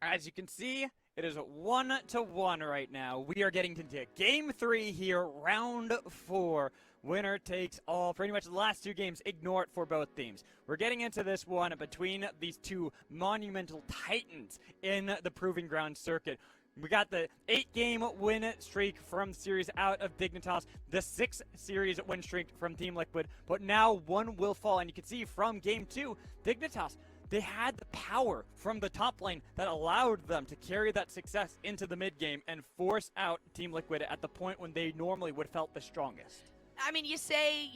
As you can see, it is 1-1 right now. We are getting into Game 3 here, Round 4. Winner takes all. Pretty much the last two games, ignore it for both teams. We're getting into this one between these two monumental titans in the Proving Ground circuit. We got the 8-game win streak from series out of Dignitas, the 6-series win streak from Team Liquid, but now one will fall, and you can see from Game 2, Dignitas, they had the power from the top lane that allowed them to carry that success into the mid game and force out Team Liquid at the point when they normally would have felt the strongest. I mean, you say,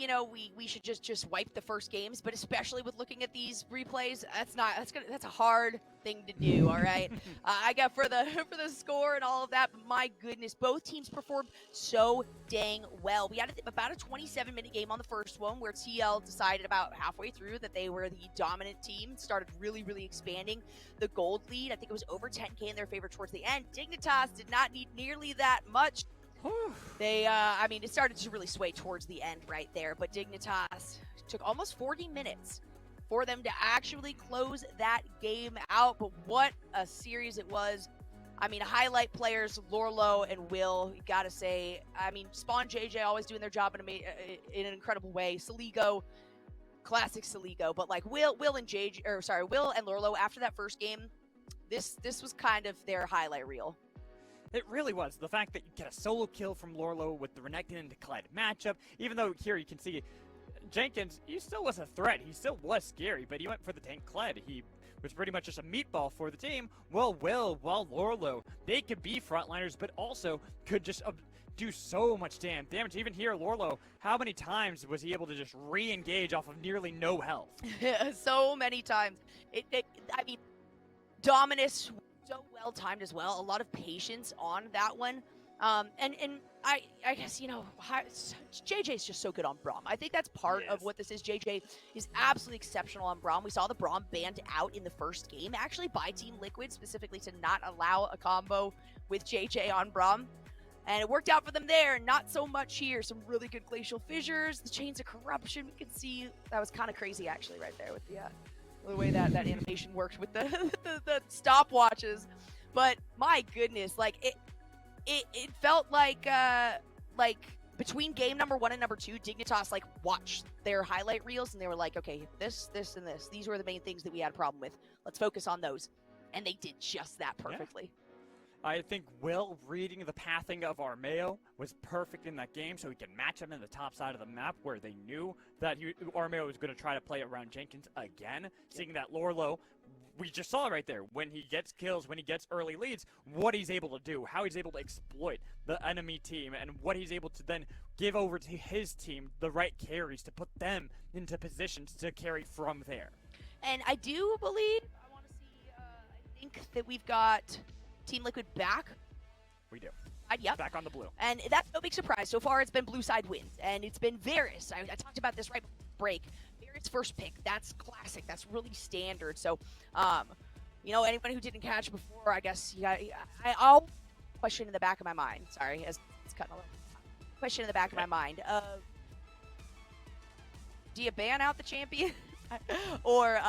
we should just wipe the first games, but especially with looking at these replays, that's a hard thing to do, all right? I got for the score and all of that, but my goodness, both teams performed so dang well. We had about a 27-minute game on the first one where TL decided about halfway through that they were the dominant team, started really, really expanding the gold lead. I think it was over 10K in their favor towards the end. Dignitas did not need nearly that much. They, it started to really sway towards the end right there, but Dignitas took almost 40 minutes for them to actually close that game out, but what a series it was. I mean, highlight players, Lorlo and Will, you gotta say, Spawn JJ always doing their job in an incredible way. Saligo, classic Saligo, but like Will and Lorlo after that first game, this was kind of their highlight reel. It really was. The fact that you get a solo kill from Lorlo with the Renekton and Kled matchup, even though here you can see Jenkins, he still was a threat. He still was scary, but he went for the tank Kled. He was pretty much just a meatball for the team. Well, Lorlo, they could be frontliners, but also could just do so much damage. Even here, Lorlo, how many times was he able to just re-engage off of nearly no health? So many times. Dominus so well timed as well. A lot of patience on that one. And I guess, JJ's just so good on Braum. I think that's part of what this is. JJ is absolutely exceptional on Braum. We saw the Braum banned out in the first game, actually by Team Liquid, specifically to not allow a combo with JJ on Braum. And it worked out for them there, not so much here. Some really good glacial fissures, the chains of corruption. We could see that was kind of crazy actually right there with the way that animation worked with the stopwatches. But my goodness, like it felt like between game number 1 and number 2, Dignitas like watched their highlight reels and they were like, okay, this, and this. These were the main things that we had a problem with. Let's focus on those. And they did just that perfectly. Yeah. I think Will reading the pathing of Armeo was perfect in that game, so he could match him in the top side of the map where they knew that Armeo was going to try to play around Jenkins again. Seeing that Lorlo, we just saw right there, when he gets kills, when he gets early leads, what he's able to do, how he's able to exploit the enemy team, and what he's able to then give over to his team the right carries to put them into positions to carry from there. And I do believe, I think that we've got Team Liquid back. We do. Yep. Back on the blue. And that's no big surprise. So far, it's been blue side wins. And it's been Varus. I talked about this right before break. Varus first pick. That's classic. That's really standard. So, anyone who didn't catch before, I guess, I'll question in the back of my mind. Sorry, it's cutting a little. Question in the back of my mind. Do you ban out the champion? Or,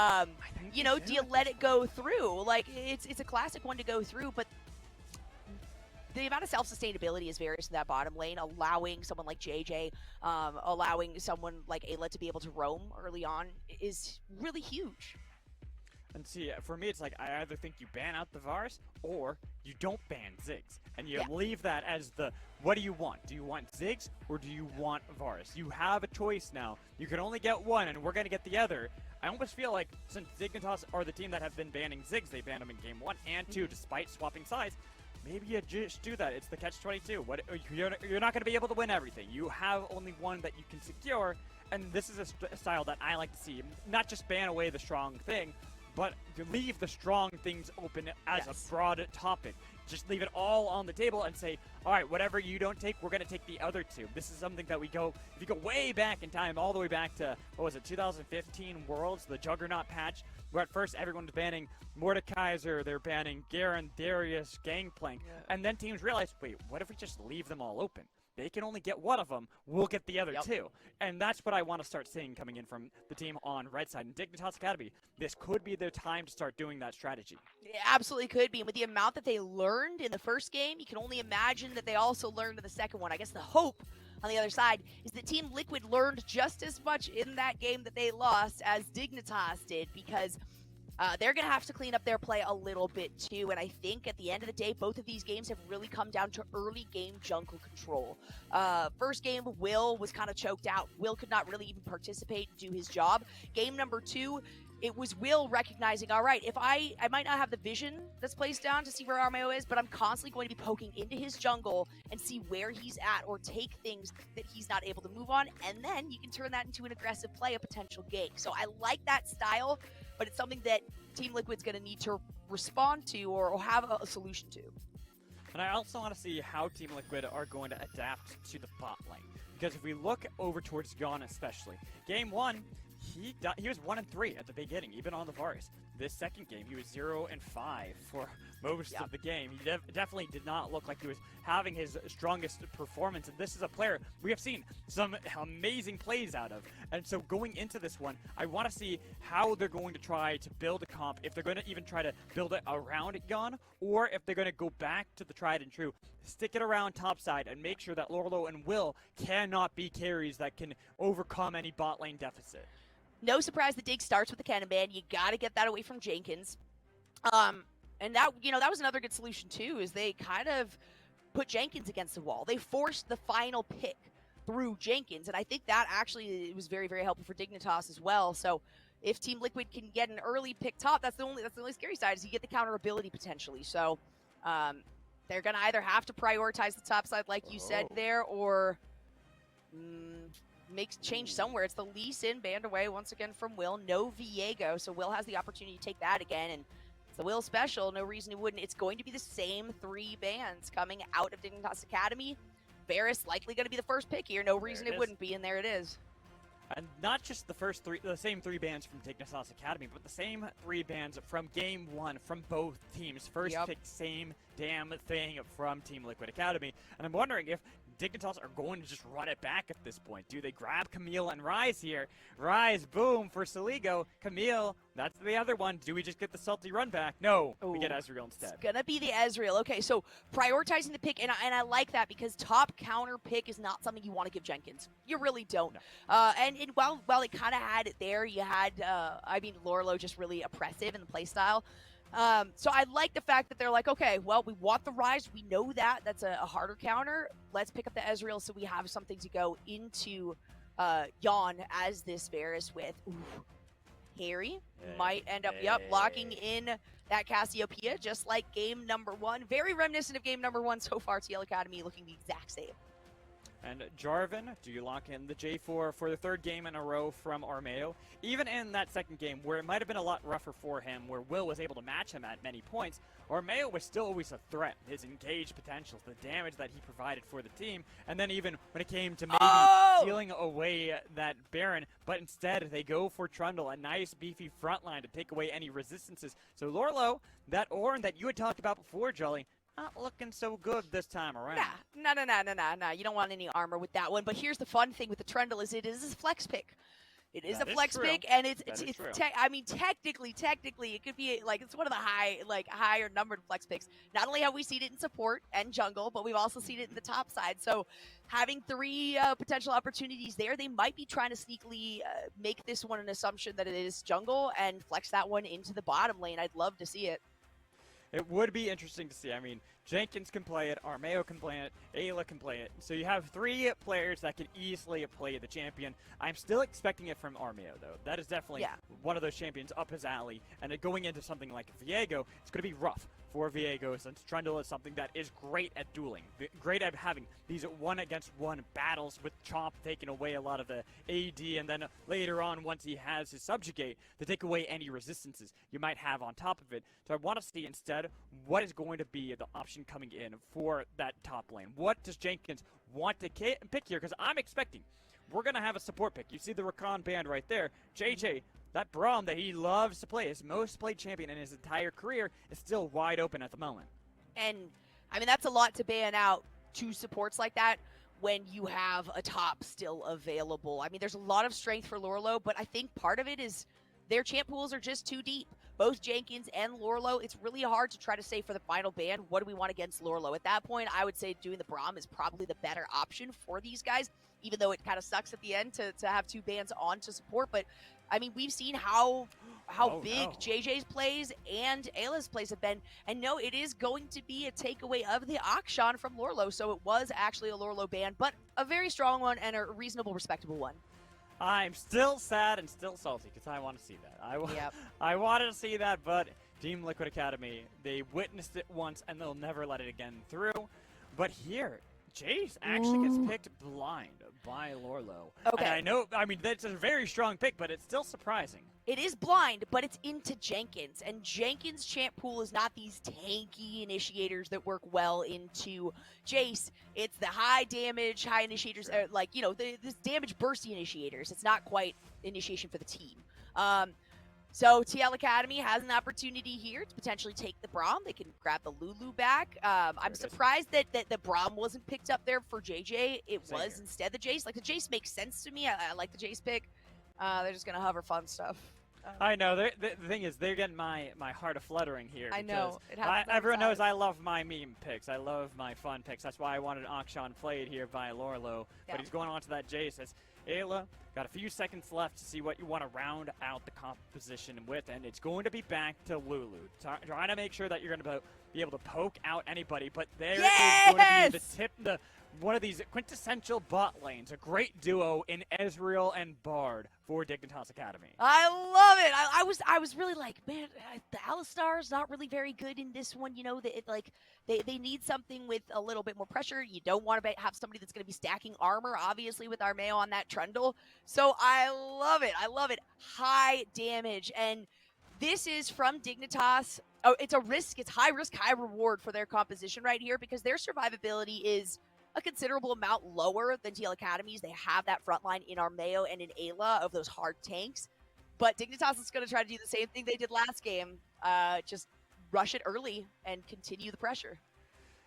do you let it go through? Like, it's a classic one to go through, but the amount of self-sustainability is Varus in that bottom lane, allowing someone like JJ, allowing someone like Ayla to be able to roam early on is really huge. And see, for me, it's like, I either think you ban out the Varus, or you don't ban Ziggs. And you leave that as what do you want? Do you want Ziggs, or do you want Varus? You have a choice now. You can only get one, and we're going to get the other. I almost feel like, since Dignitas are the team that have been banning Ziggs, they banned them in Game 1 and 2, despite swapping sides. Maybe you just do that. It's the catch-22. You're not going to be able to win everything. You have only one that you can secure, and this is a style that I like to see. Not just ban away the strong thing, but leave the strong things open as a broad topic. Just leave it all on the table and say, all right, whatever you don't take, we're going to take the other two. This is something that if you go way back in time, all the way back to, 2015 Worlds, the Juggernaut patch, where at first everyone's banning Mordekaiser, they're banning Garen, Darius, Gangplank, and then teams realized, wait, what if we just leave them all open? they can only get one of them, we'll get the other Yep. two. And that's what I want to start seeing coming in from the team on red side. And Dignitas Academy, this could be their time to start doing that strategy. It absolutely could be. And with the amount that they learned in the first game, you can only imagine that they also learned in the second one. I guess the hope on the other side is that Team Liquid learned just as much in that game that they lost as Dignitas did, because they're going to have to clean up their play a little bit too. And I think at the end of the day, both of these games have really come down to early game jungle control. First game, Will was kind of choked out. Will could not really even participate and do his job. Game number 2, it was Will recognizing, all right, if I might not have the vision that's placed down to see where Armeo is, but I'm constantly going to be poking into his jungle and see where he's at or take things that he's not able to move on. And then you can turn that into an aggressive play, a potential gank. So I like that style, but it's something that Team Liquid's going to need to respond to or have a solution to. And I also want to see how Team Liquid are going to adapt to the bot lane. Because if we look over towards Yon especially, game 1, he was 1-3 at the beginning, even on the Varus. This second game, he was 0-5 for most of the game. He definitely did not look like he was having his strongest performance. And this is a player we have seen some amazing plays out of. And so going into this one, I want to see how they're going to try to build a comp, if they're going to even try to build it around Yon, or if they're going to go back to the tried and true, stick it around topside, and make sure that Lorlo and Will cannot be carries that can overcome any bot lane deficit. No surprise the dig starts with the cannon ban. You got to get that away from Jenkins. And that, that was another good solution too, is they kind of put Jenkins against the wall. They forced the final pick through Jenkins, and I think that actually was very, very helpful for Dignitas as well. So if Team Liquid can get an early pick top, that's the only scary side, is you get the counter ability potentially. So they're gonna either have to prioritize the top side like you said there, or make change somewhere. It's the Lee Sin banned away once again from Will. No Viego, so Will has the opportunity to take that again, and it's the Will special. No reason he wouldn't. It's going to be the same 3 bans coming out of Dignitas Academy. Varus likely going to be the first pick here. No reason it wouldn't be, and there it is. And not just the same 3 bans from Dignitas Academy, but the same 3 bans from game 1 from both teams. First pick, same damn thing from Team Liquid Academy. And I'm wondering if Dignitas are going to just run it back at this point. Do they grab Camille and Rise here? Rise, boom, for Saligo. Camille, that's the other one. Do we just get the salty run back? No, we get Ezreal instead. It's going to be the Ezreal. Okay, so prioritizing the pick, and I like that, because top counter pick is not something you want to give Jenkins. You really don't. No. And while it kind of had it there, you had, Lorlo just really oppressive in the playstyle. So I like the fact that they're like, okay, well, we want the Rise. We know that. That's a harder counter. Let's pick up the Ezreal so we have something to go into Yon as this Varus with. Harry might end up, locking in that Cassiopeia, just like game number 1. Very reminiscent of game number 1 so far. TL Academy looking the exact same. And Jarvan, do you lock in the J4 for the 3rd game in a row from Armeo? Even in that second game, where it might have been a lot rougher for him, where Will was able to match him at many points, Armeo was still always a threat. His engaged potentials, the damage that he provided for the team, and then even when it came to maybe sealing away that Baron, but instead they go for Trundle, a nice beefy front line to take away any resistances. So Lorlo, that Ornn that you had talked about before, Jolly, not looking so good this time around. Nah. You don't want any armor with that one. But here's the fun thing with the Trundle is it is a flex pick. It is a flex pick, and it's technically it could be like it's one of the higher numbered flex picks. Not only have we seen it in support and jungle, but we've also seen it in the top side. So having 3 potential opportunities there, they might be trying to sneakily make this one an assumption that it is jungle and flex that one into the bottom lane. I'd love to see it. It would be interesting to see. I mean, Jenkins can play it, Armeo can play it, Ayla can play it. So you have 3 players that can easily play the champion. I'm still expecting it from Armeo, though. That is definitely one of those champions up his alley. And going into something like Viego, it's going to be rough for Viego, since Trundle is something that is great at dueling, great at having these 1-against-1 battles with Chomp taking away a lot of the AD, and then later on, once he has his Subjugate, to take away any resistances you might have on top of it. So I want to see instead what is going to be the option coming in for that top lane. What does Jenkins want to pick here? Because I'm expecting we're going to have a support pick. You see the Rakan band right there. JJ, that Braum that he loves to play, his most played champion in his entire career, is still wide open at the moment. And, I mean, that's a lot to ban out 2 supports like that. when you have a top still available. I mean, there's a lot of strength for Lorlo, but I think part of it is their champ pools are just too deep. Both Jenkins and Lorlo, it's really hard to try to say for the final ban, what do we want against Lorlo? At that point, I would say doing the Braum is probably the better option for these guys, even though it kind of sucks at the end to have two bans on to support. But, I mean, we've seen how big JJ's plays and Ayla's plays have been. And no, it is going to be a takeaway of the Akshan from Lorlo. So it was actually a Lorlo ban, but a very strong one and a reasonable, respectable one. I'm still sad and still salty because I want to see that. I wanted to see that, but Team Liquid Academy, they witnessed it once and they'll never let it again through. But here, Jace actually gets picked blind by Lorlo. Okay. And I mean, that's a very strong pick, but it's still surprising. It is blind, but it's into Jenkins. And Jenkins' champ pool is not these tanky initiators that work well into Jace. It's the high damage, high initiators, like, you know, this damage bursty initiators. It's not quite initiation for the team. So TL Academy has an opportunity here to potentially take the Braum. They can grab the Lulu back. I'm surprised that the Braum wasn't picked up there for JJ. It was instead the Jace. Like, the Jace makes sense to me. I like the Jace pick. They're just going to hover fun stuff. I know. The thing is, they're getting my heart a-fluttering here. I know. Everyone knows I love my meme picks. I love my fun picks. That's why I wanted Akshan played here by Lorlo. But he's going on to that Jace. As Ayla got a few seconds left to see what you want to round out the composition with. And it's going to be back to Lulu. Trying to make sure that you're going to be able to poke out anybody. But there is going to be one of these quintessential bot lanes, a great duo in Ezreal and Bard for Dignitas Academy. I love it. I was really like, man, the Alistar's not really very good in this one. You know, they need something with a little bit more pressure. You don't want to have somebody that's going to be stacking armor, obviously, with Armeo on that Trundle. So I love it. I love it. High damage. And this is from Dignitas. Oh, it's a risk. It's high risk, high reward for their composition right here because their survivability is a considerable amount lower than TL Academy's. They have that front line in Armeo and in Ayla of those hard tanks. But Dignitas is going to try to do the same thing they did last game. Just rush it early and continue the pressure.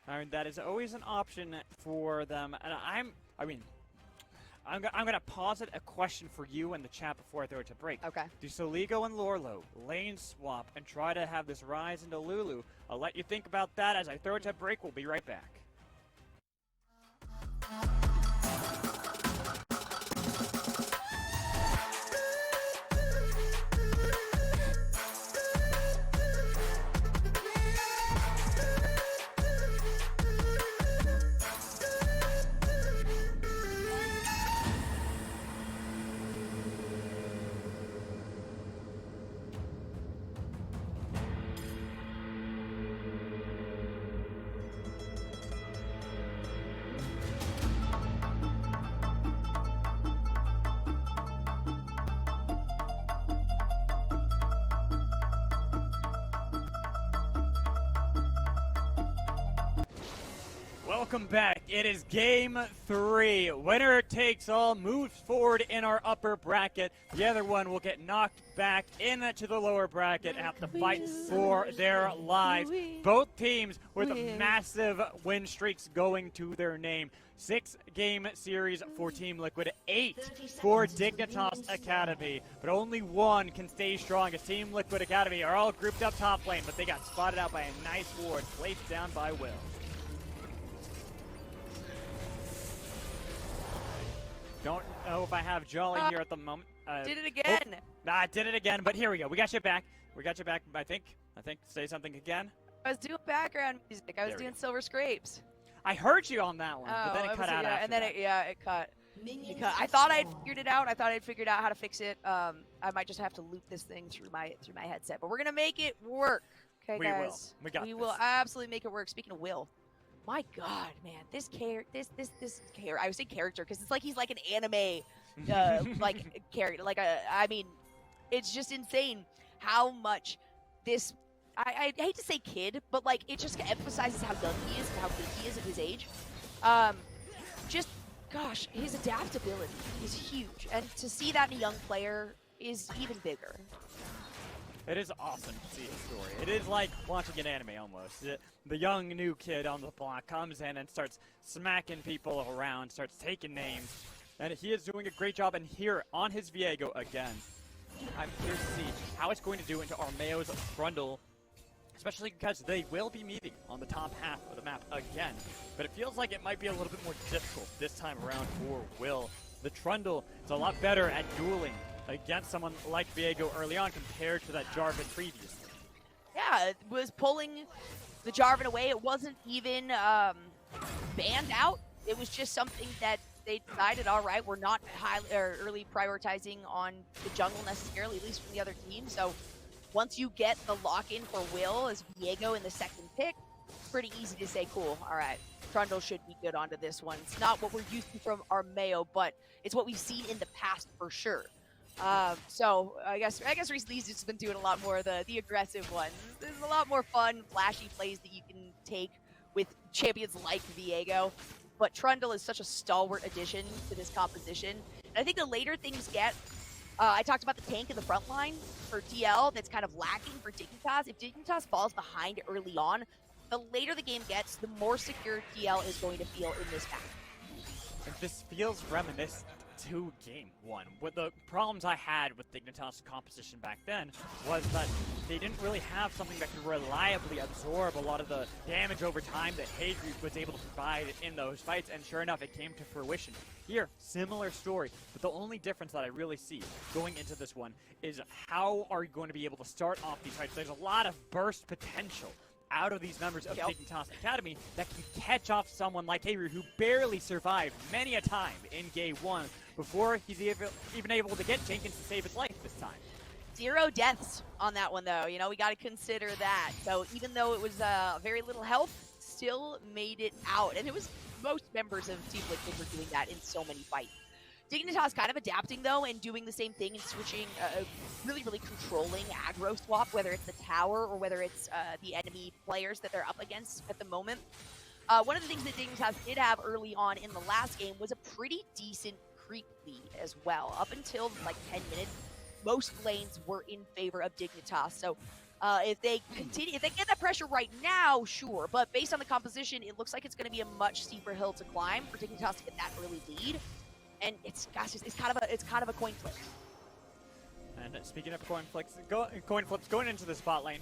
I mean, that is always an option for them. And I'm going to posit a question for you in the chat before I throw it to break. Okay. Do Soligo and Lorlo lane swap and try to have this rise into Lulu? I'll let you think about that as I throw it to break. We'll be right back. Welcome back. It is game 3. Winner takes all, moves forward in our upper bracket. The other one will get knocked back into the lower bracket and have to fight for their lives. Both teams with massive win streaks going to their name. 6-game series for Team Liquid, 8 for Dignitas Academy. But only one can stay strong as Team Liquid Academy are all grouped up top lane, but they got spotted out by a nice ward placed down by Will. Don't know if I have Jolly here at the moment. Did it again. I did it again, but here we go. We got you back. We got you back, I think. Say something again. I was doing background music. I was doing Silver Scrapes. I heard you on that one, but then it cut out after and then that. it cut. I thought I'd figured it out. I thought I'd figured out how to fix it. I might just have to loop this thing through my headset, but we're gonna make it work. Okay, guys. We will absolutely make it work. Speaking of Will, my God, man, this character. I would say character because it's like he's like an anime, like character. Like I mean, it's just insane how much this. I hate to say kid, but like it just emphasizes how young he is and how good he is at his age. Just gosh, his adaptability is huge, and to see that in a young player is even bigger. It is awesome to see his story. It is like watching an anime almost. The young new kid on the block comes in and starts smacking people around, starts taking names, and he is doing a great job. And here on his Viego again, I'm curious to see how it's going to do into Armeo's Trundle, especially because they will be meeting on the top half of the map again. But it feels like it might be a little bit more difficult this time around for Will. The Trundle is a lot better at dueling against someone like Viego early on compared to that Jarvan previously. Yeah, it was pulling the Jarvan away. It wasn't even banned out. It was just something that they decided, all right, we're not early prioritizing on the jungle necessarily, at least from the other team. So once you get the lock-in for Will as Viego in the second pick, it's pretty easy to say, cool, all right, Trundle should be good onto this one. It's not what we're used to from Armeo, but it's what we've seen in the past for sure. So I guess recently he's just been doing a lot more of the aggressive ones. There's a lot more fun, flashy plays that you can take with champions like Viego. But Trundle is such a stalwart addition to this composition. And I think the later things get, I talked about the tank in the front line for TL that's kind of lacking for Dignitas. If Dignitas falls behind early on, the later the game gets, the more secure TL is going to feel in this map. And this feels reminiscent to Game 1. What the problems I had with Dignitas' composition back then was that they didn't really have something that could reliably absorb a lot of the damage over time that Hadrian was able to provide in those fights, and sure enough, it came to fruition. Here, similar story, but the only difference that I really see going into this one is how are you going to be able to start off these fights. There's a lot of burst potential out of these members of Dignitas Academy that can catch off someone like Avery, who barely survived many a time in Game 1 before he's even able to get Jenkins to save his life this time. 0 deaths on that one, though. You know, we got to consider that. So even though it was very little health, still made it out. And it was most members of Team Liquid were doing that in so many fights. Dignitas kind of adapting, though, and doing the same thing and switching, really, really controlling aggro swap, whether it's the tower or whether it's the enemy players that they're up against at the moment. One of the things that Dignitas did have early on in the last game was a pretty decent creep lead as well. Up until, like, 10 minutes, most lanes were in favor of Dignitas. So if they get that pressure right now, sure. But based on the composition, it looks like it's going to be a much steeper hill to climb for Dignitas to get that early lead. And it's kind of a coin flip. And speaking of coin flips, going into the spot lane,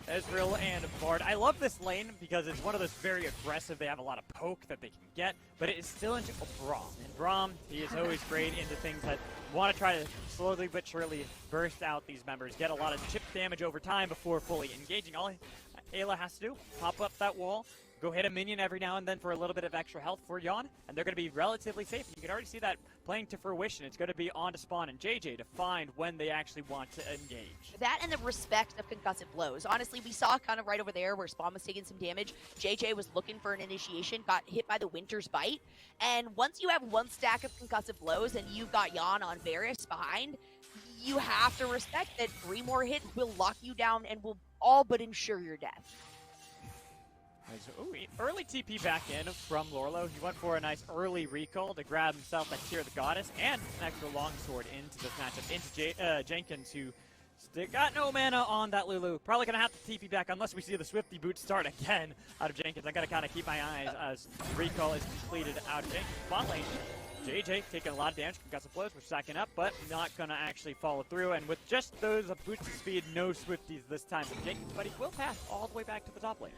Ezreal and Bard. I love this lane because it's one of those very aggressive. They have a lot of poke that they can get, but it is still into Braum. And Braum, he is always great into things that want to try to slowly but surely burst out these members, get a lot of chip damage over time before fully engaging. All Ayla has to do, pop up that wall, go hit a minion every now and then for a little bit of extra health for Yon, and they're going to be relatively safe. You can already see that playing to fruition. It's going to be on to Spawn and JJ to find when they actually want to engage. That and the respect of concussive blows. Honestly, we saw kind of right over there where Spawn was taking some damage. JJ was looking for an initiation, got hit by the Winter's Bite, and once you have one stack of concussive blows and you've got Yon on Varus behind, you have to respect that 3 more hits will lock you down and will all but ensure your death. Ooh, early TP back in from Lorlo. He went for a nice early recall to grab himself that Tear the Goddess and an extra longsword into this matchup, into Jenkins, who got no mana on that Lulu. Probably going to have to TP back unless we see the Swifty boot start again out of Jenkins. I got to kind of keep my eyes as recall is completed out of Jenkins. Bot lane, JJ taking a lot of damage, concussive blows, we're stacking up, but not going to actually follow through. And with just those boots of speed, no Swifties this time from Jenkins, but he will pass all the way back to the top lane.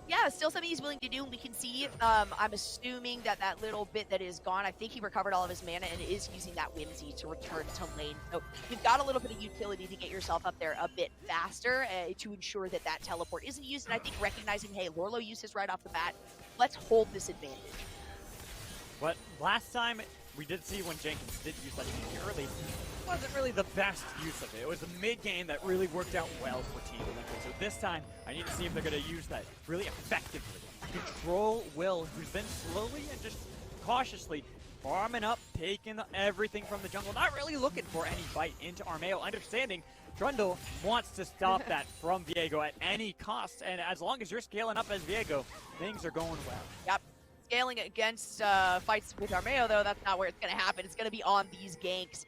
Yeah, still something he's willing to do. We can see, I'm assuming that little bit that is gone, I think he recovered all of his mana and is using that Whimsy to return to lane. So you've got a little bit of utility to get yourself up there a bit faster to ensure that teleport isn't used. And I think recognizing, hey, Lorlo used his right off the bat, let's hold this advantage. But last time we did see when Jenkins did use that TP early, it wasn't really the best use of it. It was the mid-game that really worked out well for Team Liquid. So this time, I need to see if they're going to use that really effectively. Control Will, who's been slowly and just cautiously farming up, taking everything from the jungle, not really looking for any bite into Armeo, understanding Trundle wants to stop that from Viego at any cost, and as long as you're scaling up as Viego, things are going well. Yep. Scaling against fights with Armeo, though, that's not where it's going to happen. It's going to be on these ganks.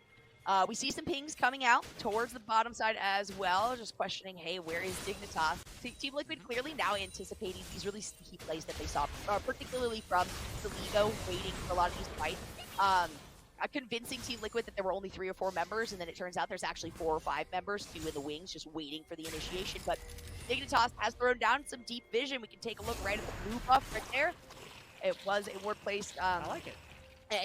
We see some pings coming out towards the bottom side as well, just questioning, hey, where is Dignitas? Team Liquid clearly now anticipating these really sneaky plays that they saw, particularly from the Ligo, waiting for a lot of these fights. Convincing Team Liquid that there were only 3 or 4 members, and then it turns out there's actually 4 or 5 members, 2 in the wings, just waiting for the initiation. But Dignitas has thrown down some deep vision. We can take a look right at the blue buff right there. It was a ward placed. I like it.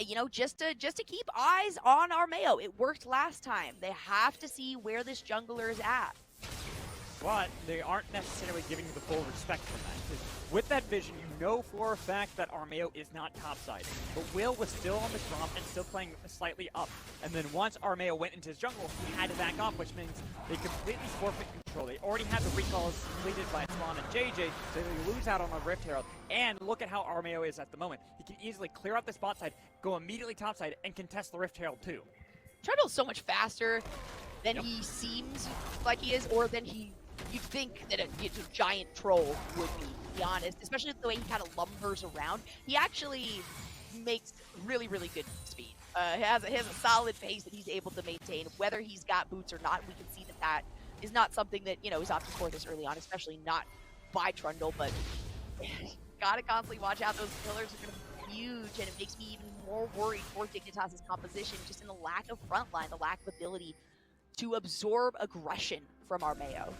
You know, just to keep eyes on Armeo. It worked last time. They have to see where this jungler is at. But they aren't necessarily giving you the full respect from that. 'Cause with that vision, you know for a fact that Armeo is not topside. But Will was still on the drop and still playing slightly up. And then once Armeo went into his jungle, he had to back off, which means they completely forfeit control. They already had the recalls completed by Spawn and JJ, so they lose out on a Rift Herald. And look at how Armeo is at the moment. He can easily clear out the spot side, go immediately topside, and contest the Rift Herald too. Trundle's so much faster than he seems like he is, or than you'd think that a giant troll would be, to be honest. Especially the way he kind of lumbers around. He actually makes really, really good speed. He has a solid pace that he's able to maintain, whether he's got boots or not. We can see that that is not something that, you know, is opted for this early on, especially not by Trundle, but gotta constantly watch out. Those pillars are gonna be huge, and it makes me even more worried for Dignitas' composition, just in the lack of frontline, the lack of ability to absorb aggression from Armeo.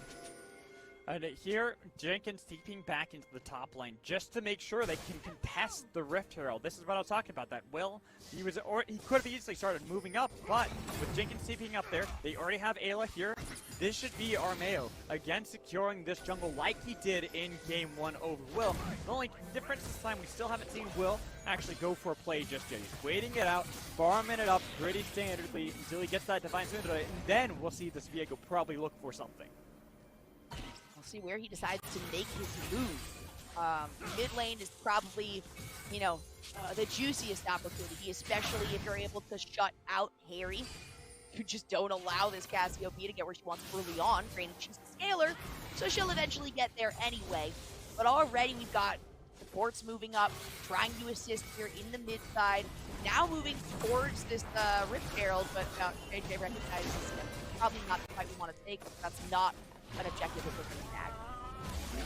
And here, Jenkins TPing back into the top lane just to make sure they can contest the Rift Herald. This is what I was talking about. That Will, he could have easily started moving up, but with Jenkins TPing up there, they already have Ayla here. This should be Armeo again securing this jungle like he did in Game 1 over Will. The only difference this time, we still haven't seen Will actually go for a play just yet. He's waiting it out, farming it up pretty standardly until he gets that Divine Syndra, and then we'll see this Viego probably look for something. See where he decides to make his move. Mid lane is probably, you know, the juiciest opportunity, especially if you're able to shut out Harry. You just don't allow this Cassiopeia to get where she wants early on. Granted, she's a scaler, so she'll eventually get there anyway. But already we've got supports moving up, trying to assist here in the mid side. Now moving towards this Rift Herald, but JJ recognizes probably not the fight we want to take. That's not an objective that we're going to tag.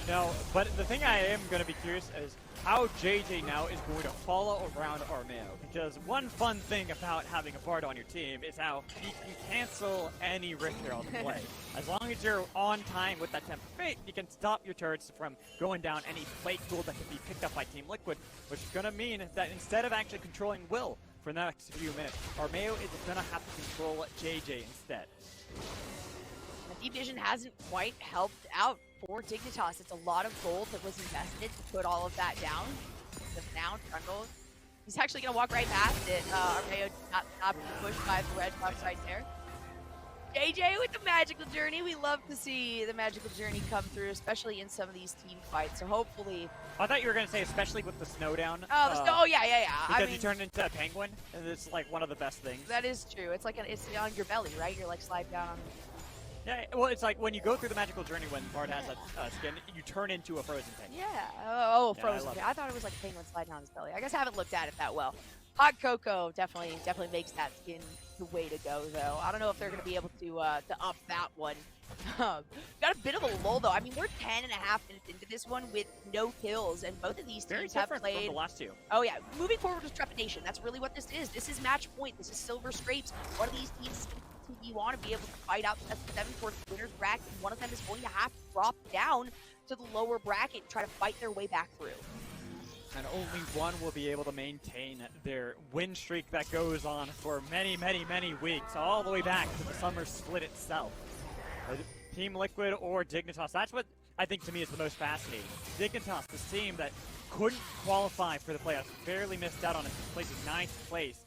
No, but the thing I am going to be curious is how JJ now is going to follow around Armeo. Because one fun thing about having a Bard on your team is how he can cancel any Rift Herald play. As long as you're on time with that Temp of Fate, you can stop your turrets from going down any plate gold that can be picked up by Team Liquid, which is going to mean that instead of actually controlling Will for the next few minutes, Armeo is going to have to control JJ instead. Deep Vision hasn't quite helped out for Dignitas. It's a lot of gold that was invested to put all of that down. But now Trundle, he's actually going to walk right past it. Armeo did not stop being pushed by the red buff right there. JJ with the magical journey. We love to see the magical journey come through, especially in some of these team fights. So hopefully... I thought you were going to say especially with the snowdown. Oh, the snow. Oh, yeah. Because I mean, you turned into a penguin, and it's like one of the best things. That is true. It's like it's on your belly, right? You're like slide down on... Yeah, well, it's like when you go through the magical journey when Bard has that skin, you turn into a frozen penguin. Yeah. Oh, Yeah, frozen. I thought it was like a penguin sliding down his belly. I guess I haven't looked at it that well. Hot cocoa definitely makes that skin the way to go, though. I don't know if they're going to be able to up that one. Got a bit of a lull, though. I mean, we're 10.5 minutes into this one with no kills, and both of these teams have played. From the last two. Oh yeah, moving forward with trepidation. That's really what this is. This is match point. This is silver scrapes. One of these teams, you want to be able to fight out the 7-4 winners bracket. One of them is going to have to drop down to the lower bracket and try to fight their way back through. And only one will be able to maintain their win streak that goes on for many, many, many weeks, all the way back to the summer split itself. Team Liquid or Dignitas, that's what I think to me is the most fascinating. Dignitas, this team that couldn't qualify for the playoffs, barely missed out on it, placing 9th place.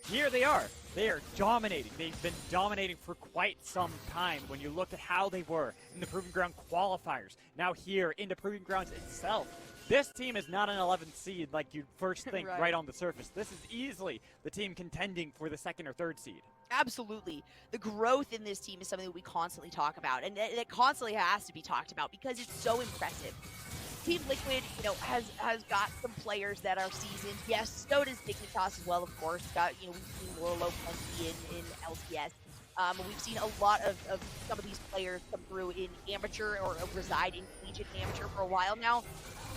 Here they are. They are dominating. They've been dominating for quite some time when you look at how they were in the Proving Ground qualifiers. Now here in the Proving Grounds itself. This team is not an 11th seed like you'd first think right on the surface. This is easily the team contending for the 2nd or 3rd seed. Absolutely. The growth in this team is something that we constantly talk about, and it constantly has to be talked about because it's so impressive. Team Liquid, you know, has got some players that are seasoned. Yes, so does Dignitas as well, of course. Got, you know, we've seen Lorlo plenty in LCS. We've seen a lot of some of these players come through in amateur or reside in collegiate and amateur for a while now.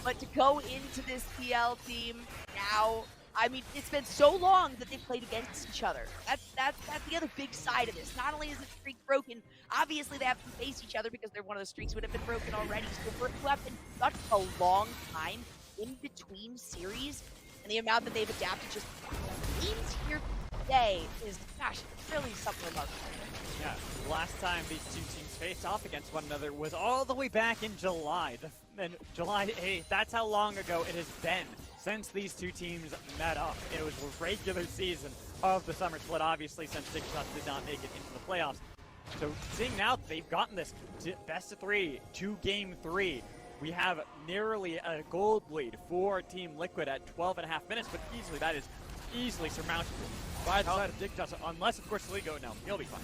But to go into this TL team now, I mean, it's been so long that they've played against each other. That's the other big side of this. Not only is the streak broken, obviously they have to face each other because they're one of the streaks would have been broken already. So for it to have been such a long time in between series, and the amount that they've adapted just games here today is, gosh, really something remarkable. Yeah, the last time these two teams faced off against one another was all the way back in July. And July 8th, that's how long ago it has been since these two teams met up. It was a regular season of the summer split, obviously, since Dignitas did not make it into the playoffs. So seeing now that they've gotten this best of 3 to game 3, we have nearly a gold lead for Team Liquid at 12.5 minutes, but easily that is easily surmountable by the side of Dignitas, unless, of course, Sligo, no, he'll be fine.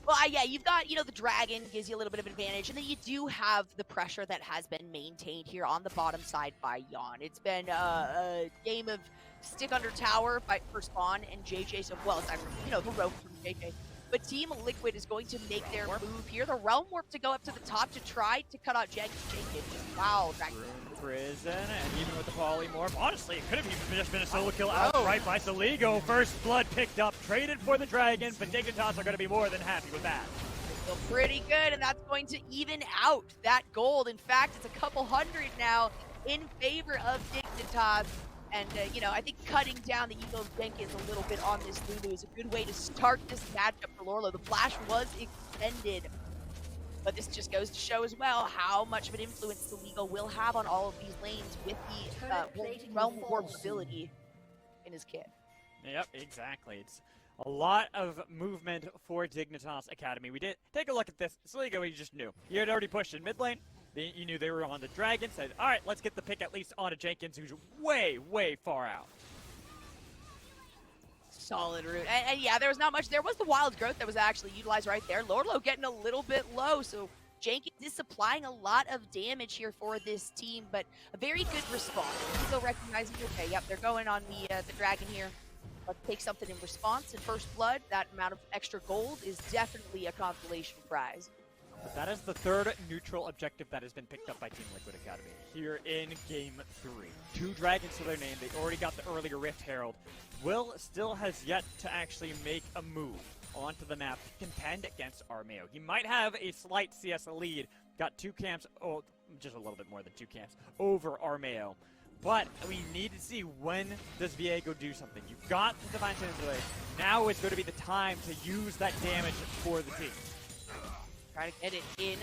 Well, yeah, you've got, you know, the Dragon gives you a little bit of advantage, and then you do have the pressure that has been maintained here on the bottom side by Yawn. It's been a game of stick under tower for Spawn and JJ, so, well, aside from, you know, the rope from JJ. But Team Liquid is going to make their move here. The Realm Warp to go up to the top to try to cut out Jenkins. Wow, Dragon. Prison, and even with the polymorph, honestly, it could have even just been a solo kill outright by Sligo. First blood picked up, traded for the Dragon, but Dignitas are going to be more than happy with that. Feel pretty good, and that's going to even out that gold. In fact, it's a couple hundred now in favor of Dignitas. And, you know, I think cutting down the ego of Jenkins a little bit on this Lulu is a good way to start this matchup for Lorlo. The flash was extended. But this just goes to show as well how much of an influence the Liga will have on all of these lanes with the Realm Warp ability in his kit. Yep, exactly. It's a lot of movement for Dignitas Academy. We did take a look at this. Sligo, he just knew. He had already pushed in mid lane. You knew they were on the Dragon. Said, all right, let's get the pick at least onto Jenkins, who's way, way far out. Solid route. And yeah, there was not much. There was the wild growth that was actually utilized right there. Lorlo getting a little bit low, so Jenkins is supplying a lot of damage here for this team, but a very good response. Still recognizing, okay, yep, they're going on the Dragon here. Let's take something in response. And First Blood, that amount of extra gold is definitely a consolation prize. But that is the third neutral objective that has been picked up by Team Liquid Academy here in Game 3. 2 Dragons to their name. They already got the earlier Rift Herald. Will still has yet to actually make a move onto the map to contend against Armeo. He might have a slight CS lead. Got 2 camps, oh, just a little bit more than 2 camps, over Armeo. But we need to see, when does Viego do something? You've got the Divine Sentinel. Now is going to be the time to use that damage for the team. Try to get it in.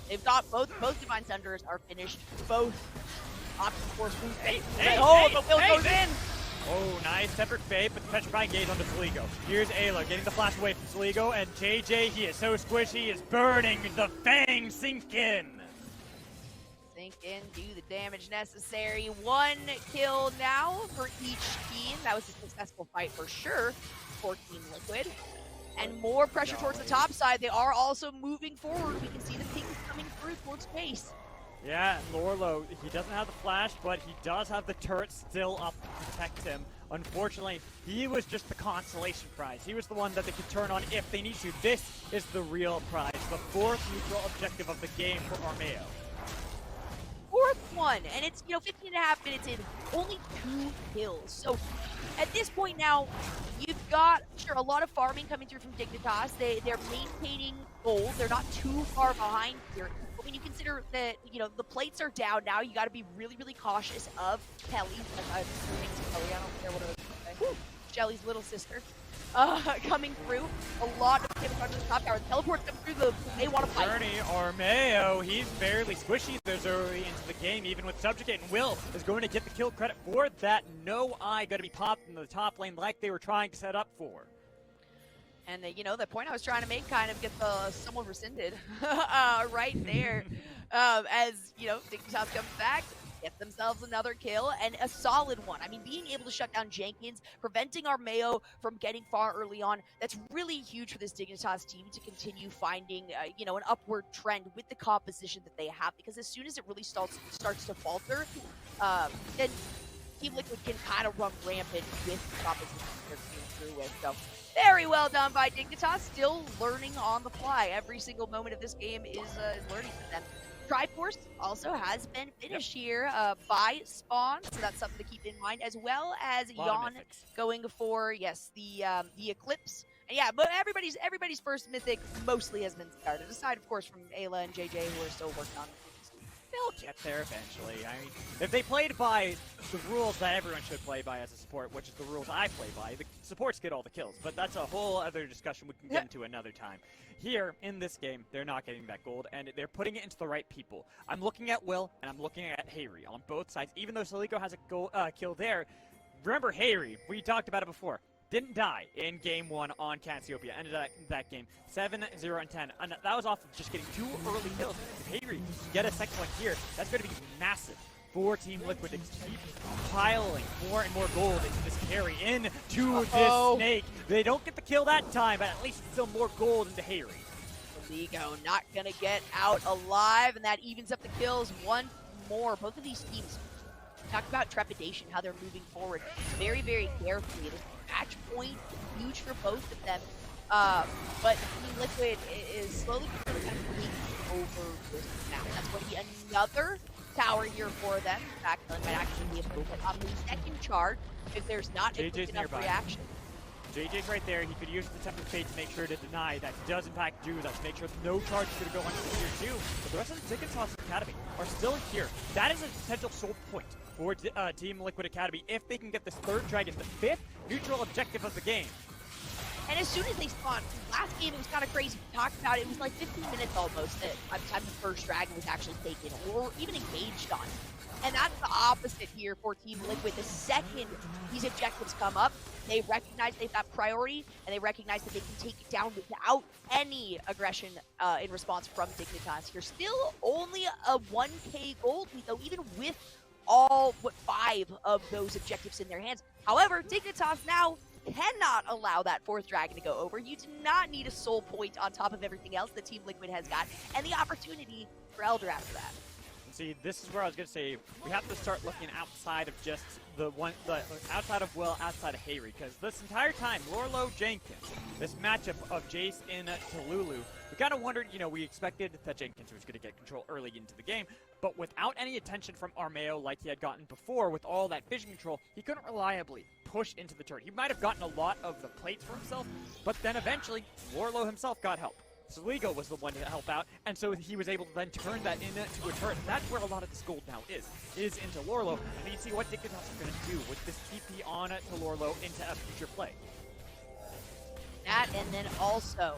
They've got both Divine Sunders are finished. Both option force moves. The Will goes in. Oh, nice tempered fate, but the petrifying gaze onto Sligo. Here's Ayla getting the flash away from Sligo, and JJ, he is so squishy, he is burning. The Fang sink in. Sink in, do the damage necessary. 1 kill now for each team. That was a successful fight for sure for Team Liquid. And more pressure towards the top side. They are also moving forward. We can see the pings coming through towards base. Yeah, Lorlo, he doesn't have the flash, but he does have the turret still up to protect him. Unfortunately, he was just the consolation prize. He was the one that they could turn on if they need to. This is the real prize, the 4th neutral objective of the game for Armeo. 4th one, and it's, you know, 15.5 minutes in, only 2 kills. So at this point now, you've got, sure, a lot of farming coming through from Dignitas. They're maintaining gold. They're not too far behind here. But when you consider that, you know, the plates are down now, you got to be really, really cautious of Kelly. I don't care what it is. Shelly's little sister. Coming through. A lot of damage under the top tower. The teleport's coming through. They want to fight. Journey, Armeo, he's barely squishy this early into the game, even with Subjugate, and Will is going to get the kill credit for that. No eye going to be popped in the top lane like they were trying to set up for. And, you know, the point I was trying to make kind of gets someone rescinded right there. As, you know, Dignitas comes back. get themselves another kill, and a solid one. I mean, being able to shut down Jenkins, preventing Armeo from getting far early on, that's really huge for this Dignitas team to continue finding, an upward trend with the composition that they have, because as soon as it really starts to falter, then Team Liquid can kind of run rampant with the composition they're coming through with. So very well done by Dignitas, still learning on the fly. Every single moment of this game is learning for them. Triforce also has been finished here by Spawn, so that's something to keep in mind, as well as Yon going for, the Eclipse. And yeah, but everybody's first mythic mostly has been started, aside of course from Ayla and JJ, who are still working on it. They'll get there eventually. I mean, if they played by the rules that everyone should play by as a support, which is the rules I play by, the supports get all the kills. But that's a whole other discussion we can get into another time. Here, in this game, they're not getting that gold, and they're putting it into the right people. I'm looking at Will, and I'm looking at Hayri on both sides. Even though Soligo has a kill there, remember Hayri, we talked about it before, didn't die in Game 1 on Cassiopeia. Ended that game 7-0-10. And that was off of just getting 2 early kills. If Hayri can get a second one here, that's going to be massive for Team Liquid to keep piling more and more gold into this carry, into this snake. They don't get the kill that time, but at least still more gold into Hayri. Soligo not going to get out alive, and that evens up the kills one more. Both of these teams talk about trepidation, how they're moving forward very, very carefully. This match point is huge for both of them, but Team Liquid is slowly kind of taking over this map. That's going to be another tower here for them. In fact, it might actually be a movement on the second charge if there's not a quick enough reaction. JJ's right there. He could use the Temper Fate to make sure to deny that he does in fact do that, to make sure no charge is going to go onto tier 2. But the rest of the Dignitas Academy are still here. That is a potential soul point for Team Liquid Academy if they can get this third dragon, the 5th neutral objective of the game. And as soon as they spawned, last game it was kind of crazy. We talked about it. It was like 15 minutes almost by the time the first dragon was actually taken or even engaged on. And that's the opposite here for Team Liquid. The second these objectives come up, they recognize they've got priority, and they recognize that they can take it down without any aggression in response from Dignitas. You're still only a 1k gold lead, though, even with all, 5 of those objectives in their hands. However, Dignitas now cannot allow that 4th dragon to go over. You do not need a soul point on top of everything else that Team Liquid has got, and the opportunity for Elder after that. See, this is where I was going to say, we have to start looking outside of just outside of Will, outside of Hayri, because this entire time, Lorlo Jenkins, this matchup of Jace in Tululu, we kind of wondered, we expected that Jenkins was going to get control early into the game, but without any attention from Armeo like he had gotten before with all that vision control, he couldn't reliably push into the turret. He might have gotten a lot of the plates for himself, but then eventually, Lorlo himself got help. Soligo was the one to help out, and so he was able to then turn that into a turret. That's where a lot of this gold now is into Lorlo, and you see what Dignitas are going to do with this TP on to Lorlo into a future play. That, and then also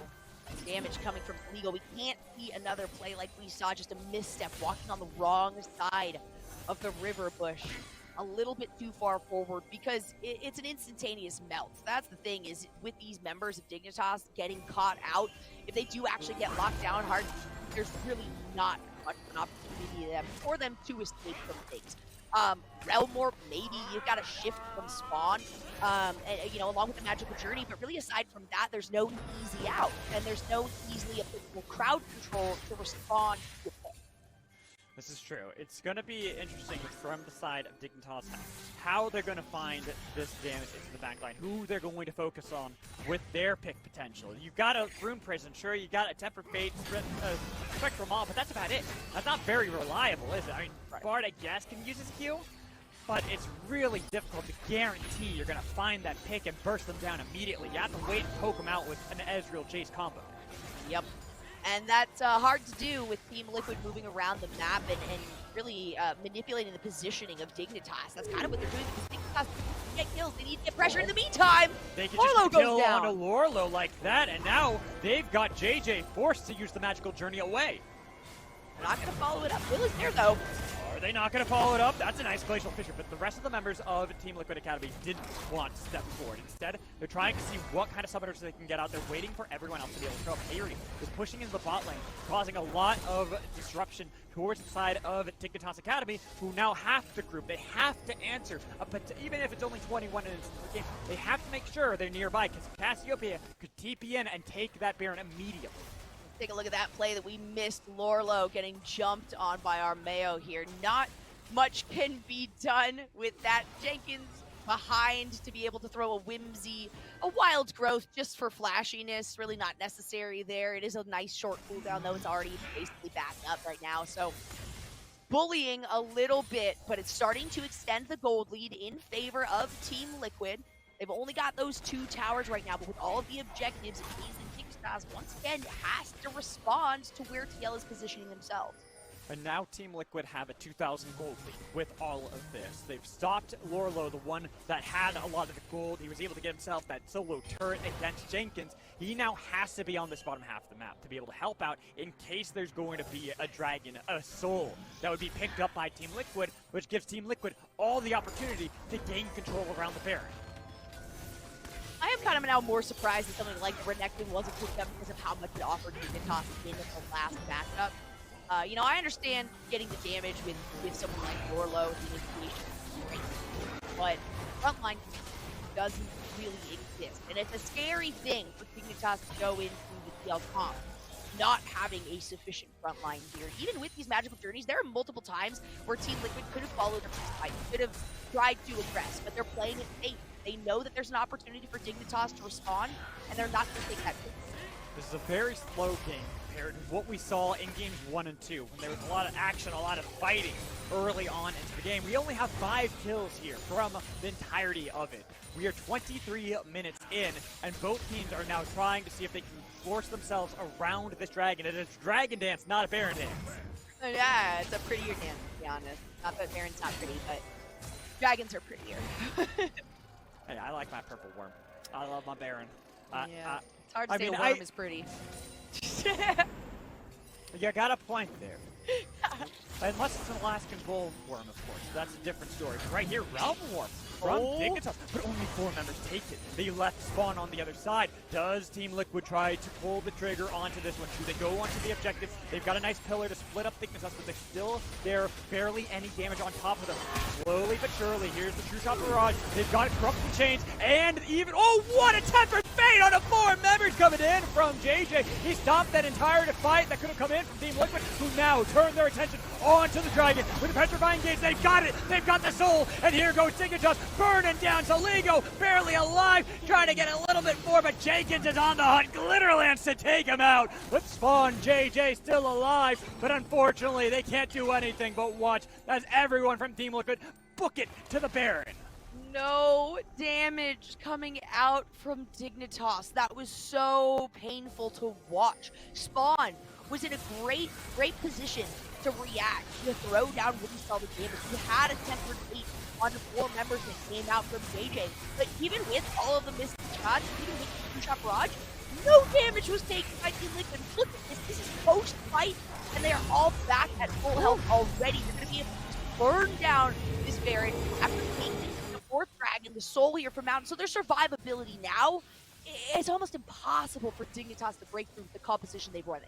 damage coming from Soligo. We can't see another play like we saw, just a misstep, walking on the wrong side of the river bush. A little bit too far forward, because it's an instantaneous melt. That's the thing, is with these members of Dignitas getting caught out, if they do actually get locked down hard, there's really not much of an opportunity for them to escape from things. Relmore, maybe you've got a shift from spawn, along with the magical journey, but really aside from that, there's no easy out, and there's no easily applicable crowd control to respond to it. This is true. It's going to be interesting from the side of Dignitas how they're going to find this damage into the backline, who they're going to focus on with their pick potential. You've got a Rune Prison, sure, you got a Temper Fate, Spectral Maw, but that's about it. That's not very reliable, is it? I mean, Bard, I guess, can use his Q, but it's really difficult to guarantee you're going to find that pick and burst them down immediately. You have to wait and poke them out with an Ezreal Jace combo. Yep. And that's hard to do with Team Liquid moving around the map and really manipulating the positioning of Dignitas. That's kind of what they're doing, because Dignitas get kills. They need to get pressure in the meantime. They can just kill on a Lorlo like that, and now they've got JJ forced to use the magical journey away. They're not going to follow it up. Will is there, though. Are they not going to follow it up? That's a nice Glacial Fissure, but the rest of the members of Team Liquid Academy didn't want to step forward. Instead, they're trying to see what kind of summoners they can get out there, waiting for everyone else to be able to show up. Hayri is pushing into the bot lane, causing a lot of disruption towards the side of Dignitas Academy, who now have to group. They have to answer, but even if it's only 21 minutes into the game, they have to make sure they're nearby, because Cassiopeia could TP in and take that Baron immediately. Take a look at that play that we missed. Lorlo getting jumped on by our Mayo here. Not much can be done with that. Jenkins behind to be able to throw a whimsy, a wild growth just for flashiness. Really not necessary there. It is a nice short cooldown though. It's already basically backed up right now. So bullying a little bit, but it's starting to extend the gold lead in favor of Team Liquid. They've only got those 2 towers right now, but with all of the objectives, it means that Dignitas once again has to respond to where TL is positioning themselves. And now Team Liquid have a 2,000 gold lead with all of this. They've stopped Lorlo, the one that had a lot of the gold. He was able to get himself that solo turret against Jenkins. He now has to be on this bottom half of the map to be able to help out in case there's going to be a dragon, a soul, that would be picked up by Team Liquid, which gives Team Liquid all the opportunity to gain control around the Baron. I am kind of now more surprised that something like Renekton wasn't picked up because of how much it offered Dignitas in the last matchup. You know, I understand getting the damage with someone like Lorlo, the initiation, but frontline doesn't really exist. And it's a scary thing for Dignitas to go into the TL comp, not having a sufficient frontline here. Even with these magical journeys, there are multiple times where Team Liquid could have followed up this fight, could have tried to aggress, but they're playing it safe. They know that there's an opportunity for Dignitas to respond, and they're not going to take that risk. This is a very slow game compared to what we saw in games 1 and 2, when there was a lot of action, a lot of fighting early on into the game. We only have 5 kills here from the entirety of it. We are 23 minutes in, and both teams are now trying to see if they can force themselves around this dragon. It is a dragon dance, not a Baron dance. Yeah, it's a prettier dance, to be honest. Not that Baron's not pretty, but dragons are prettier. Hey, I like my purple worm. I love my Baron. Yeah, it's hard to say a worm is pretty. You got a point there. Unless it's an Alaskan bull worm, of course. That's a different story. But right here, Realm Warp from Dignitas, but only 4 members take it. They left spawn on the other side. Does Team Liquid try to pull the trigger onto this one? Should they go onto the objectives? They've got a nice pillar to split up Dignitas, but they're still there. Barely any damage on top of them. Slowly but surely, here's the True Shot Barrage. They've got Corruption Chains, and even, oh, what a tempered fate on a 4 members coming in from JJ. He stopped that entire fight that could have come in from Team Liquid, who now turn their attention onto the dragon with the Petrifying Gaze. They've got it. They've got the soul, and here goes Dignitas burning down Saligo, barely alive, trying to get a little bit more, but Jenkins is on the hunt. Glitterlance to take him out. With Spawn, JJ still alive, but unfortunately they can't do anything but watch as everyone from Team Liquid book it to the Baron. No damage coming out from Dignitas. That was so painful to watch. Spawn was in a great position to react, to throw down when he saw the damage. He had a tempered fate on the 4 members that came out from JJ. But even with all of the missed shots, even with the 2-shot barrage, no damage was taken by Team Liquid. Look at this. This is post-fight, and they are all back at full health already. They're going to be able to burn down this Baron after taking the 4th dragon, the soul here from Mountain. So their survivability now, it's almost impossible for Dignitas to break through the composition they've running.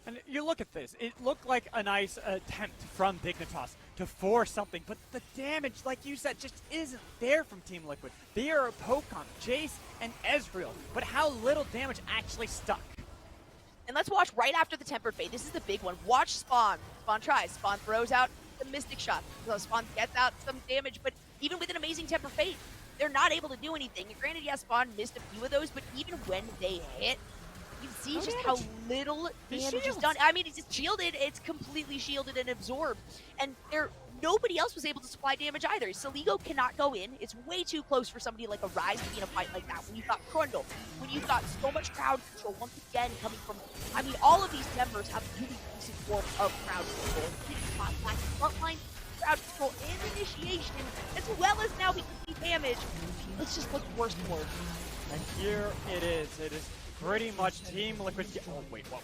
And you look at this, it looked like a nice attempt from Dignitas to force something, but the damage, like you said, just isn't there from Team Liquid. They are a poke on Jace and Ezreal, but how little damage actually stuck. And let's watch right after the Tempered Fate. This is the big one. Watch Spawn. Spawn tries. Spawn throws out the Mystic Shot. So Spawn gets out some damage, but even with an amazing Tempered Fate, they're not able to do anything. And granted, yeah, Spawn missed a few of those, but even when they hit, you can see just how little damage is done. I mean, it's just shielded. It's completely shielded and absorbed. And nobody else was able to supply damage either. Saligo cannot go in. It's way too close for somebody like a Ryze to be in a fight like that. When you've got Crundle, when you've got so much crowd control, once again, coming from... I mean, all of these members have really decent form of crowd control. Frontline, crowd control, and initiation, as well as now we can see damage. Let's just look worse and worse. And here it is. It is pretty much Team Liquid. Oh wait, what?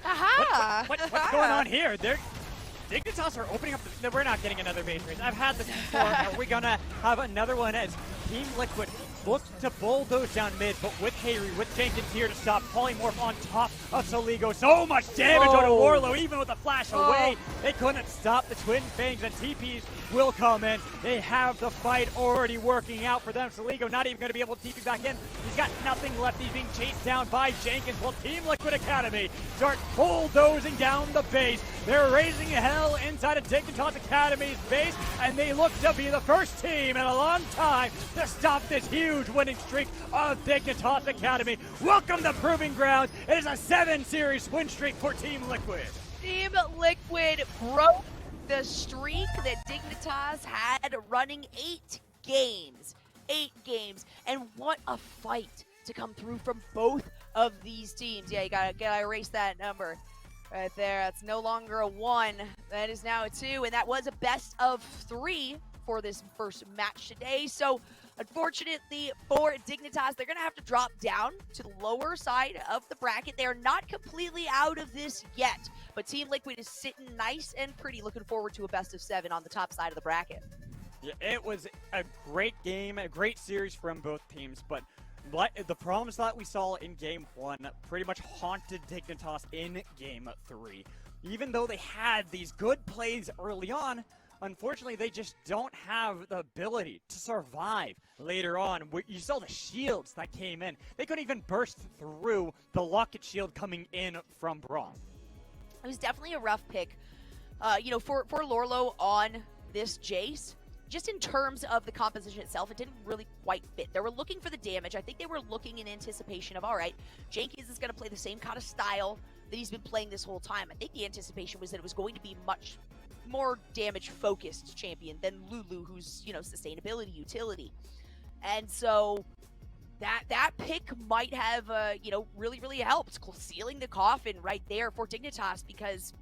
Aha! What's going on here? Dignitas are opening up. We're not getting another base race. I've had this before. Are we gonna have another one as Team Liquid looks to bulldoze down mid, but with Hayri, with Jenkins here to stop, Polymorph on top of Soligo. So much damage on Warlow, even with the flash away. They couldn't stop the Twin Fangs, and TPs will come in. They have the fight already working out for them. Soligo not even going to be able to TP back in. He's got nothing left. He's being chased down by Jenkins. While Team Liquid Academy start bulldozing down the base. They're raising hell inside of Dignitas Academy's base, and they look to be the first team in a long time to stop this huge winning streak of Dignitas Academy. Welcome to Proving Grounds. It is a 7-series win streak for Team Liquid. Team Liquid broke the streak that Dignitas had running 8 games. 8 games. And what a fight to come through from both of these teams. Yeah, you gotta erase that number right there. That's no longer a 1. That is now a 2. And that was a best of 3 for this first match today. So unfortunately for Dignitas, they're going to have to drop down to the lower side of the bracket. They're not completely out of this yet, but Team Liquid is sitting nice and pretty, looking forward to a best of 7 on the top side of the bracket. Yeah, it was a great game, a great series from both teams, but the problems that we saw in Game 1 pretty much haunted Dignitas in Game 3. Even though they had these good plays early on, unfortunately, they just don't have the ability to survive later on. You saw the shields that came in. They couldn't even burst through the Locket shield coming in from Braum. It was definitely a rough pick, for Lorlo on this Jace. Just in terms of the composition itself, it didn't really quite fit. They were looking for the damage. I think they were looking in anticipation of, all right, Jenkins is going to play the same kind of style that he's been playing this whole time. I think the anticipation was that it was going to be much more damage-focused champion than Lulu, who's, sustainability, utility. And so that pick might have, really, really helped sealing the coffin right there for Dignitas, because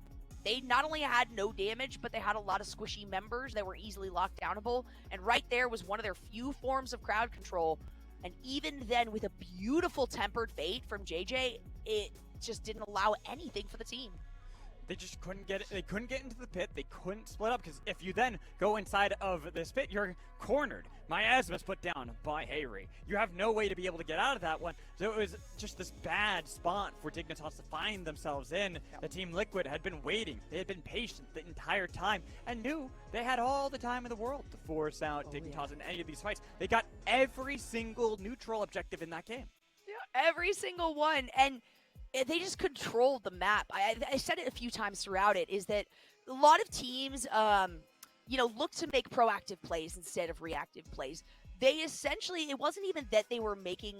they not only had no damage, but they had a lot of squishy members that were easily locked downable. And right there was one of their few forms of crowd control. And even then, with a beautiful tempered fate from JJ, it just didn't allow anything for the team. They just couldn't get it. They couldn't get into the pit. They couldn't split up, because if you then go inside of this pit, you're cornered. Miasma's put down by Hayri. You have no way to be able to get out of that one. So it was just this bad spot for Dignitas to find themselves in. The Team Liquid had been waiting. They had been patient the entire time and knew they had all the time in the world to force out Dignitas in any of these fights. They got every single neutral objective in that game. Yeah, every single one. And they just controlled the map. I said it a few times throughout it, is that a lot of teams, look to make proactive plays instead of reactive plays. They essentially, it wasn't even that they were making,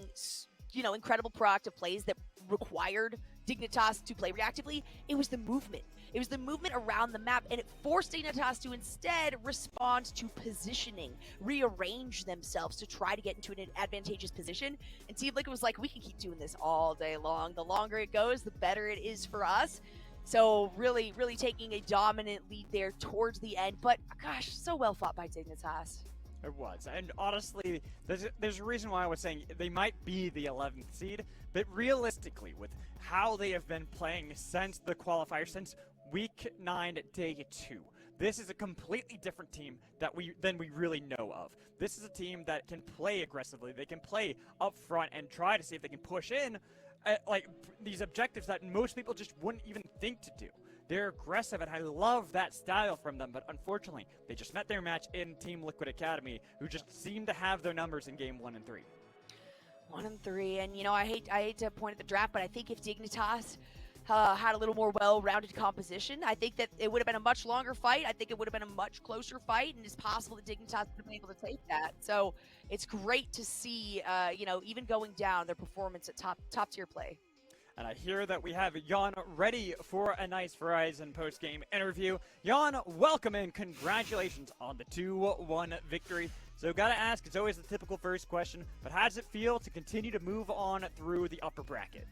incredible proactive plays that required Dignitas to play reactively. It was the movement. It was the movement around the map, and it forced Dignitas to instead respond to positioning, rearrange themselves to try to get into an advantageous position. And Team Liquid was like, we can keep doing this all day long. The longer it goes, the better it is for us. So really, really taking a dominant lead there towards the end. But gosh, so well fought by Dignitas. It was. And honestly, there's a reason why I was saying they might be the 11th seed, but realistically, with how they have been playing since the qualifier, since Week 9, Day 2, this is a completely different team than we really know of. This is a team that can play aggressively. They can play up front and try to see if they can push in these objectives that most people just wouldn't even think to do. They're aggressive, and I love that style from them, but unfortunately, they just met their match in Team Liquid Academy, who just seemed to have their numbers in Game 1 and 3. 1 and 3, and I hate to point at the draft, but I think if Dignitas had a little more well-rounded composition, I think that it would have been a much longer fight. I think it would have been a much closer fight, and it's possible that Dignitas would have been able to take that. So it's great to see, even going down, their performance at top-tier play. And I hear that we have Jan ready for a nice Verizon post-game interview. Jan, welcome and congratulations on the 2-1 victory. So gotta ask, it's always the typical first question, but how does it feel to continue to move on through the upper bracket?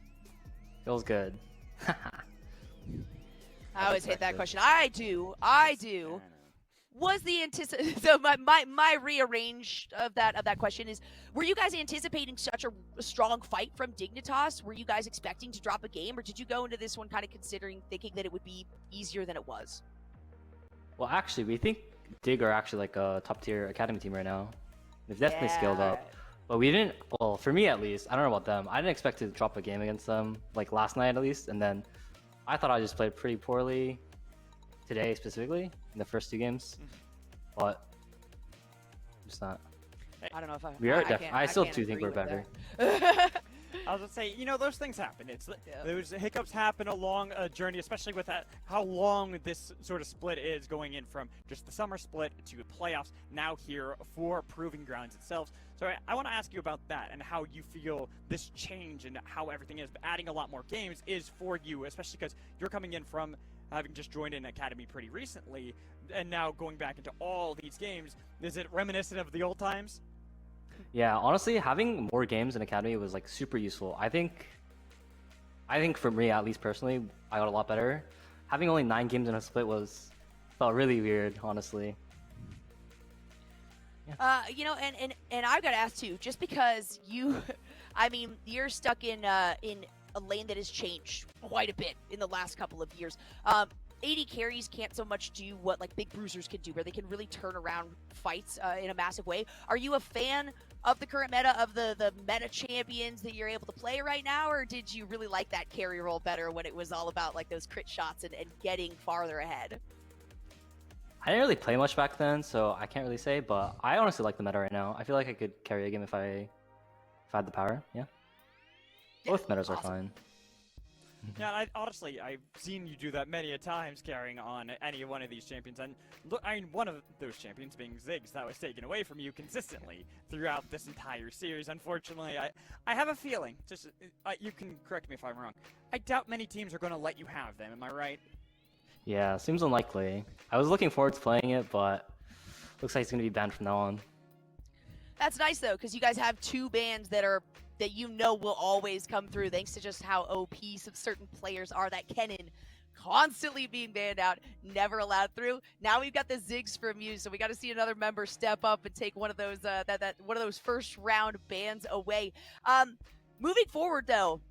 Feels good. I always hate that question. I do. Was the so my rearrange of that question is, were you guys anticipating such a strong fight from Dignitas? Were you guys expecting to drop a game, or did you go into this one kind of thinking that it would be easier than it was? Well, actually, we think DIG are actually like a top-tier academy team right now. They've definitely scaled up. But we didn't, well, for me at least, I don't know about them. I didn't expect to drop a game against them, like last night at least. And then I thought I just played pretty poorly today specifically in the first 2 games. But just not. I don't know if We are I still can't do think agree we're with better. that. I was gonna say, you know, those things happen. Those hiccups happen along a journey, especially with how long this sort of split is, going in from just the summer split to the playoffs, now here for Proving Grounds itself. So I want to ask you about that and how you feel this change and how everything is adding a lot more games is for you, especially because you're coming in from having just joined an academy pretty recently and now going back into all these games. Is it reminiscent of the old times? Yeah, honestly, having more games in academy was like super useful. I think for me, at least personally, I got a lot better. Having only 9 games in a split felt really weird, honestly. You know, and I've got to ask too, just because I mean, you're stuck in a lane that has changed quite a bit in the last couple of years. AD carries can't so much do what like big bruisers can do, where they can really turn around fights in a massive way. Are you a fan of the current meta, of the meta champions that you're able to play right now, or did you really like that carry role better when it was all about like those crit shots and getting farther ahead? I didn't really play much back then, so I can't really say, but I honestly like the meta right now. I feel like I could carry a game if I had the power, yeah. Both metas are fine. Yeah, honestly, I've seen you do that many a times, carrying on any one of these champions, and look, I mean, one of those champions being Ziggs, that was taken away from you consistently throughout this entire series. Unfortunately, I have a feeling, just you can correct me if I'm wrong, I doubt many teams are going to let you have them, am I right? Yeah, seems unlikely. I was looking forward to playing it, but looks like it's going to be banned from now on. That's nice though, because you guys have 2 bans that you know will always come through, thanks to just how OP some certain players are. That Kennen constantly being banned out, never allowed through. Now we've got the Ziggs from you, so we got to see another member step up and take one of those one of those first round bans away. Moving forward though,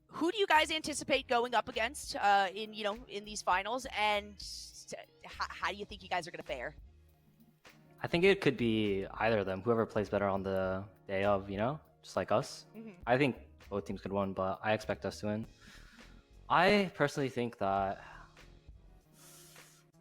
who do you guys anticipate going up against in these finals, and how do you think you guys are going to fare? I think it could be either of them, whoever plays better on the day of, just like us. I think both teams could win, but I expect us to win. I personally think that,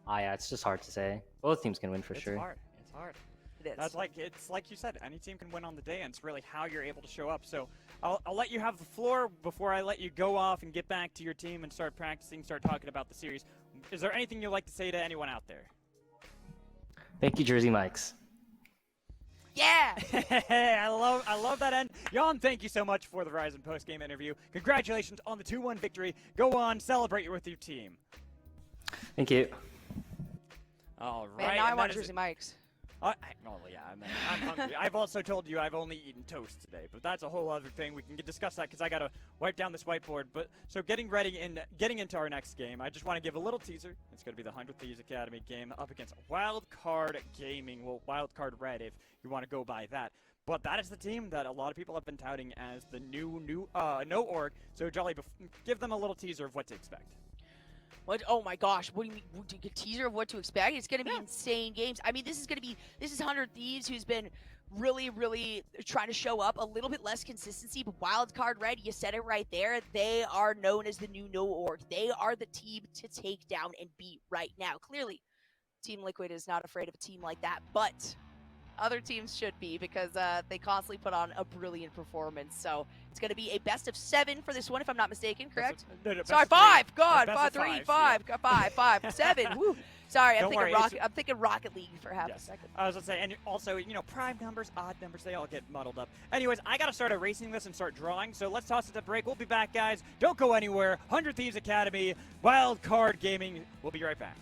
yeah, it's just hard to say. Both teams can win for sure. It's hard. It is. It's like you said, any team can win on the day, and it's really how you're able to show up. So I'll let you have the floor before I let you go off and get back to your team and start practicing, start talking about the series. Is there anything you'd like to say to anyone out there? Thank you, Jersey Mikes. Yeah! I love that end. Jan, thank you so much for the Verizon post-game interview. Congratulations on the 2-1 victory. Go on, celebrate with your team. Thank you. All right. Man, now I want Jersey Mikes. I'm hungry. I've also told you I've only eaten toast today, but that's a whole other thing. We can discuss that because I got to wipe down this whiteboard. But so getting ready and getting into our next game, I just want to give a little teaser. It's going to be the 100 Thieves Academy game up against Wildcard Gaming. Well, Wildcard Red, if you want to go by that. But that is the team that a lot of people have been touting as the new no org. So Jolly, give them a little teaser of what to expect. What? Oh my gosh! What do you mean? A teaser of what to expect? It's going to be insane games. I mean, this is 100 Thieves, who's been really trying to show up. A little bit less consistency, but Wildcard Red, you said it right there. They are known as the new no org. They are the team to take down and beat right now. Clearly, Team Liquid is not afraid of a team like that, but other teams should be, because they constantly put on a brilliant performance. So it's going to be a best of 7 for this one, if I'm not mistaken, correct? Sorry, 5. God, 5, 3, 5, 5, 7. Woo. Sorry, I'm thinking Rocket League for half a second. I was going to say, and also, prime numbers, odd numbers, they all get muddled up. Anyways, I got to start erasing this and start drawing, so let's toss it to break. We'll be back, guys. Don't go anywhere. 100 Thieves Academy, Wildcard Gaming. We'll be right back.